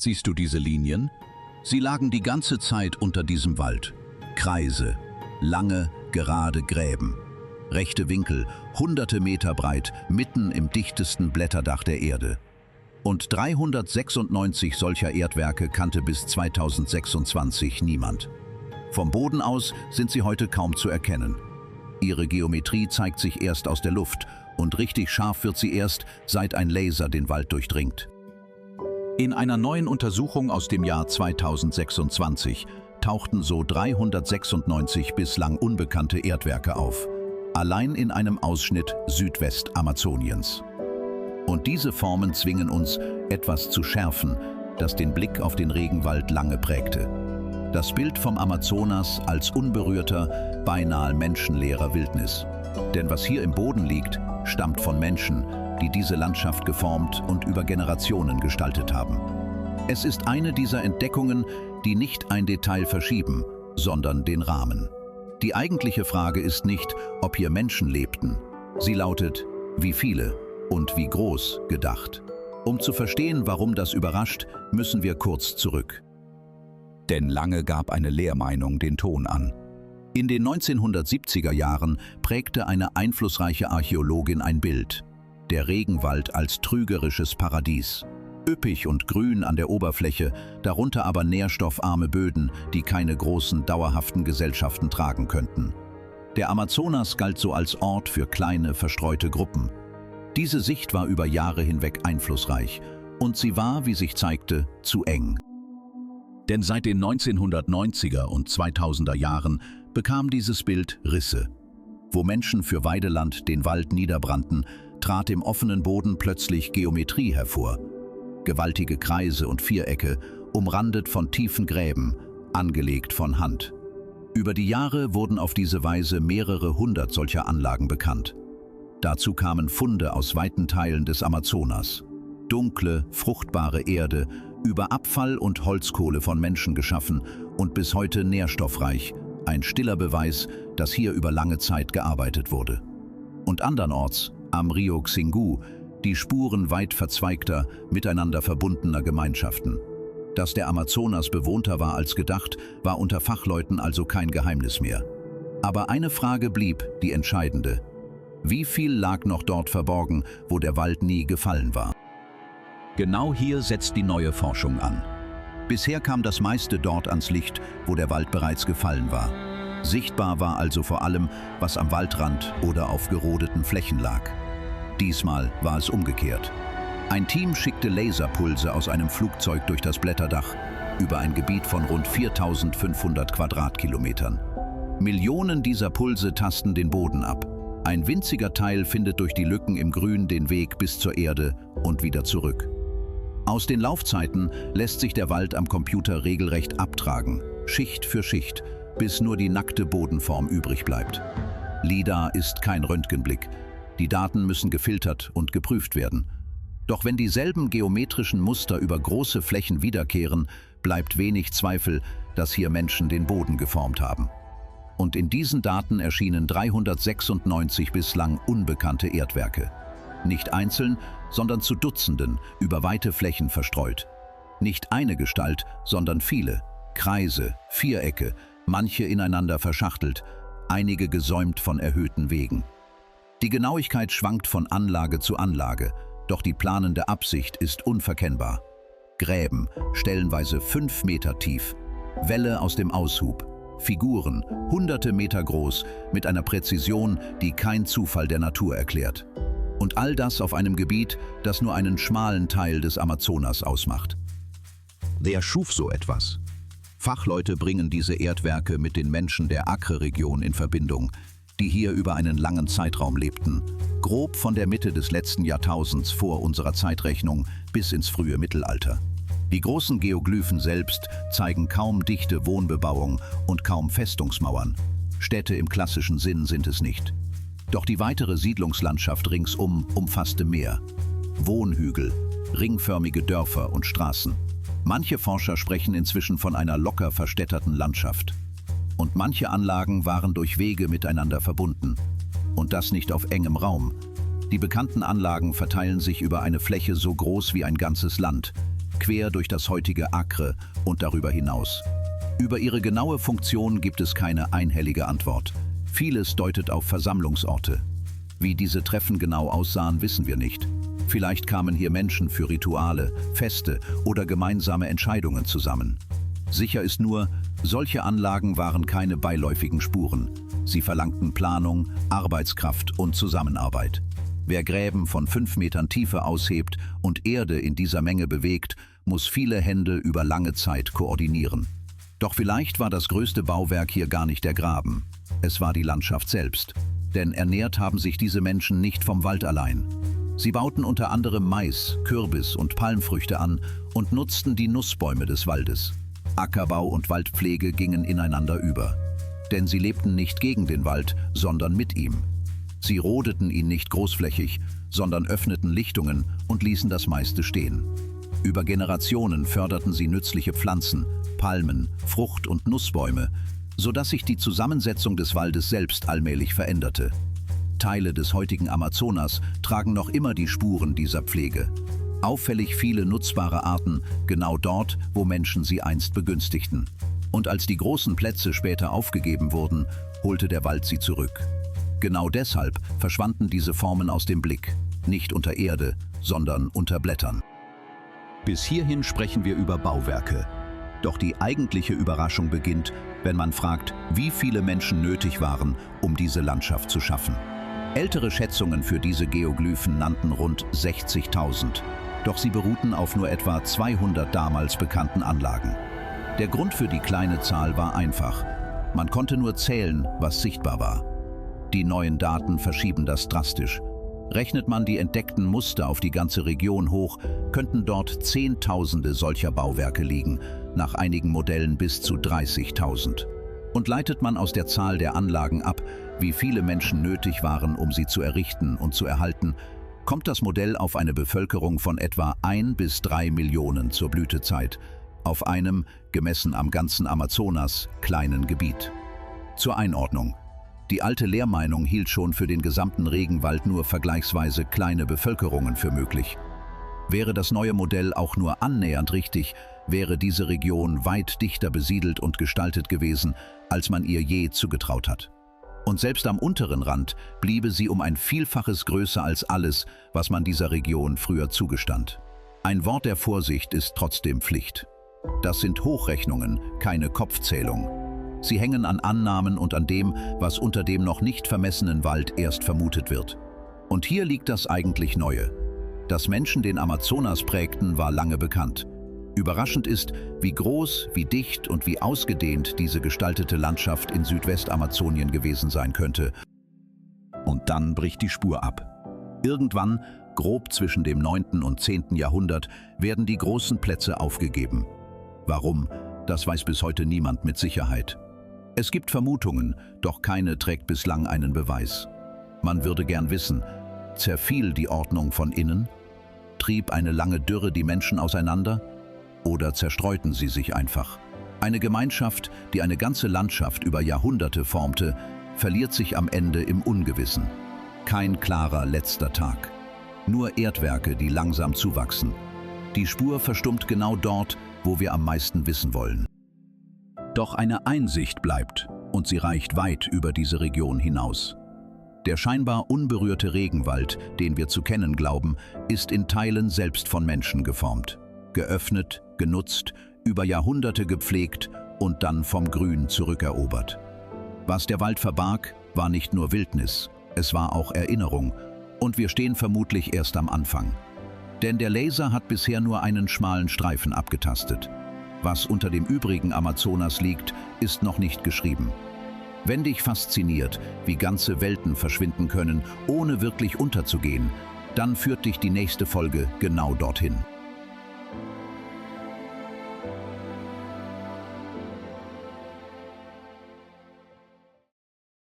Siehst du diese Linien? Sie lagen die ganze Zeit unter diesem Wald. Kreise, lange, gerade Gräben. Rechte Winkel, hunderte Meter breit, mitten im dichtesten Blätterdach der Erde. Und 396 solcher Erdwerke kannte bis 2026 niemand. Vom Boden aus sind sie heute kaum zu erkennen. Ihre Geometrie zeigt sich erst aus der Luft und richtig scharf wird sie erst, seit ein Laser den Wald durchdringt. In einer neuen Untersuchung aus dem Jahr 2026 tauchten so 396 bislang unbekannte Erdwerke auf, allein in einem Ausschnitt Südwestamazoniens. Und diese Formen zwingen uns, etwas zu schärfen, das den Blick auf den Regenwald lange prägte. Das Bild vom Amazonas als unberührter, beinahe menschenleerer Wildnis. Denn was hier im Boden liegt, stammt von Menschen, die diese Landschaft geformt und über Generationen gestaltet haben. Es ist eine dieser Entdeckungen, die nicht ein Detail verschieben, sondern den Rahmen. Die eigentliche Frage ist nicht, ob hier Menschen lebten. Sie lautet, wie viele und wie groß gedacht. Um zu verstehen, warum das überrascht, müssen wir kurz zurück. Denn lange gab eine Lehrmeinung den Ton an. In den 1970er Jahren prägte eine einflussreiche Archäologin ein Bild. Der Regenwald als trügerisches Paradies. Üppig und grün an der Oberfläche, darunter aber nährstoffarme Böden, die keine großen, dauerhaften Gesellschaften tragen könnten. Der Amazonas galt so als Ort für kleine, verstreute Gruppen. Diese Sicht war über Jahre hinweg einflussreich und sie war, wie sich zeigte, zu eng. Denn seit den 1990er und 2000er Jahren bekam dieses Bild Risse. Wo Menschen für Weideland den Wald niederbrannten, trat im offenen Boden plötzlich Geometrie hervor. Gewaltige Kreise und Vierecke, umrandet von tiefen Gräben, angelegt von Hand. Über die Jahre wurden auf diese Weise mehrere hundert solcher Anlagen bekannt. Dazu kamen Funde aus weiten Teilen des Amazonas. Dunkle, fruchtbare Erde, über Abfall und Holzkohle von Menschen geschaffen und bis heute nährstoffreich, ein stiller Beweis, dass hier über lange Zeit gearbeitet wurde. Und andernorts, am Rio Xingu, die Spuren weit verzweigter, miteinander verbundener Gemeinschaften. Dass der Amazonas bewohnter war als gedacht, war unter Fachleuten also kein Geheimnis mehr. Aber eine Frage blieb die entscheidende. Wie viel lag noch dort verborgen, wo der Wald nie gefallen war? Genau hier setzt die neue Forschung an. Bisher kam das meiste dort ans Licht, wo der Wald bereits gefallen war. Sichtbar war also vor allem, was am Waldrand oder auf gerodeten Flächen lag. Diesmal war es umgekehrt. Ein Team schickte Laserpulse aus einem Flugzeug durch das Blätterdach über ein Gebiet von rund 4.500 Quadratkilometern. Millionen dieser Pulse tasten den Boden ab. Ein winziger Teil findet durch die Lücken im Grün den Weg bis zur Erde und wieder zurück. Aus den Laufzeiten lässt sich der Wald am Computer regelrecht abtragen, Schicht für Schicht, bis nur die nackte Bodenform übrig bleibt. LiDAR ist kein Röntgenblick. Die Daten müssen gefiltert und geprüft werden. Doch wenn dieselben geometrischen Muster über große Flächen wiederkehren, bleibt wenig Zweifel, dass hier Menschen den Boden geformt haben. Und in diesen Daten erschienen 396 bislang unbekannte Erdwerke. Nicht einzeln, sondern zu Dutzenden, über weite Flächen verstreut. Nicht eine Gestalt, sondern viele. Kreise, Vierecke, manche ineinander verschachtelt, einige gesäumt von erhöhten Wegen. Die Genauigkeit schwankt von Anlage zu Anlage, doch die planende Absicht ist unverkennbar. Gräben, stellenweise 5 Meter tief, Wälle aus dem Aushub, Figuren, hunderte Meter groß, mit einer Präzision, die kein Zufall der Natur erklärt. Und all das auf einem Gebiet, das nur einen schmalen Teil des Amazonas ausmacht. Wer schuf so etwas? Fachleute bringen diese Erdwerke mit den Menschen der Acre-Region in Verbindung, die hier über einen langen Zeitraum lebten, grob von der Mitte des letzten Jahrtausends vor unserer Zeitrechnung bis ins frühe Mittelalter. Die großen Geoglyphen selbst zeigen kaum dichte Wohnbebauung und kaum Festungsmauern. Städte im klassischen Sinn sind es nicht. Doch die weitere Siedlungslandschaft ringsum umfasste mehr. Wohnhügel, ringförmige Dörfer und Straßen. Manche Forscher sprechen inzwischen von einer locker verstädterten Landschaft. Und manche Anlagen waren durch Wege miteinander verbunden. Und das nicht auf engem Raum. Die bekannten Anlagen verteilen sich über eine Fläche so groß wie ein ganzes Land. quer durch das heutige Acre und darüber hinaus. Über ihre genaue Funktion gibt es keine einhellige Antwort. Vieles deutet auf Versammlungsorte. Wie diese Treffen genau aussahen, wissen wir nicht. Vielleicht kamen hier Menschen für Rituale, Feste oder gemeinsame Entscheidungen zusammen. Sicher ist nur, solche Anlagen waren keine beiläufigen Spuren. Sie verlangten Planung, Arbeitskraft und Zusammenarbeit. Wer Gräben von 5 Metern Tiefe aushebt und Erde in dieser Menge bewegt, muss viele Hände über lange Zeit koordinieren. Doch vielleicht war das größte Bauwerk hier gar nicht der Graben. Es war die Landschaft selbst. Denn ernährt haben sich diese Menschen nicht vom Wald allein. Sie bauten unter anderem Mais, Kürbis und Palmfrüchte an und nutzten die Nussbäume des Waldes. Ackerbau und Waldpflege gingen ineinander über. Denn sie lebten nicht gegen den Wald, sondern mit ihm. Sie rodeten ihn nicht großflächig, sondern öffneten Lichtungen und ließen das meiste stehen. Über Generationen förderten sie nützliche Pflanzen, Palmen, Frucht- und Nussbäume, sodass sich die Zusammensetzung des Waldes selbst allmählich veränderte. Teile des heutigen Amazonas tragen noch immer die Spuren dieser Pflege. Auffällig viele nutzbare Arten, genau dort, wo Menschen sie einst begünstigten. Und als die großen Plätze später aufgegeben wurden, holte der Wald sie zurück. Genau deshalb verschwanden diese Formen aus dem Blick, nicht unter Erde, sondern unter Blättern. Bis hierhin sprechen wir über Bauwerke. Doch die eigentliche Überraschung beginnt, wenn man fragt, wie viele Menschen nötig waren, um diese Landschaft zu schaffen. Ältere Schätzungen für diese Geoglyphen nannten rund 60.000, doch sie beruhten auf nur etwa 200 damals bekannten Anlagen. Der Grund für die kleine Zahl war einfach. Man konnte nur zählen, was sichtbar war. Die neuen Daten verschieben das drastisch. Rechnet man die entdeckten Muster auf die ganze Region hoch, könnten dort Zehntausende solcher Bauwerke liegen, nach einigen Modellen bis zu 30.000. Und leitet man aus der Zahl der Anlagen ab, wie viele Menschen nötig waren, um sie zu errichten und zu erhalten, kommt das Modell auf eine Bevölkerung von etwa 1 bis 3 Millionen zur Blütezeit, auf einem, gemessen am ganzen Amazonas, kleinen Gebiet. Zur Einordnung. Die alte Lehrmeinung hielt schon für den gesamten Regenwald nur vergleichsweise kleine Bevölkerungen für möglich. Wäre das neue Modell auch nur annähernd richtig, wäre diese Region weit dichter besiedelt und gestaltet gewesen, als man ihr je zugetraut hat. Und selbst am unteren Rand bliebe sie um ein Vielfaches größer als alles, was man dieser Region früher zugestand. Ein Wort der Vorsicht ist trotzdem Pflicht. Das sind Hochrechnungen, keine Kopfzählung. Sie hängen an Annahmen und an dem, was unter dem noch nicht vermessenen Wald erst vermutet wird. Und hier liegt das eigentlich Neue. Dass Menschen den Amazonas prägten, war lange bekannt. Überraschend ist, wie groß, wie dicht und wie ausgedehnt diese gestaltete Landschaft in Südwestamazonien gewesen sein könnte. Und dann bricht die Spur ab. Irgendwann, grob zwischen dem 9. und 10. Jahrhundert, werden die großen Plätze aufgegeben. Warum? Das weiß bis heute niemand mit Sicherheit. Es gibt Vermutungen, doch keine trägt bislang einen Beweis. Man würde gern wissen, zerfiel die Ordnung von innen? Trieb eine lange Dürre die Menschen auseinander? Oder zerstreuten sie sich einfach? Eine Gemeinschaft, die eine ganze Landschaft über Jahrhunderte formte, verliert sich am Ende im Ungewissen. Kein klarer letzter Tag. Nur Erdwerke, die langsam zuwachsen. Die Spur verstummt genau dort, wo wir am meisten wissen wollen. Doch eine Einsicht bleibt, und sie reicht weit über diese Region hinaus. Der scheinbar unberührte Regenwald, den wir zu kennen glauben, ist in Teilen selbst von Menschen geformt. Geöffnet, genutzt, über Jahrhunderte gepflegt und dann vom Grün zurückerobert. Was der Wald verbarg, war nicht nur Wildnis, es war auch Erinnerung, und wir stehen vermutlich erst am Anfang. Denn der Laser hat bisher nur einen schmalen Streifen abgetastet. Was unter dem übrigen Amazonas liegt, ist noch nicht geschrieben. Wenn dich fasziniert, wie ganze Welten verschwinden können, ohne wirklich unterzugehen, dann führt dich die nächste Folge genau dorthin.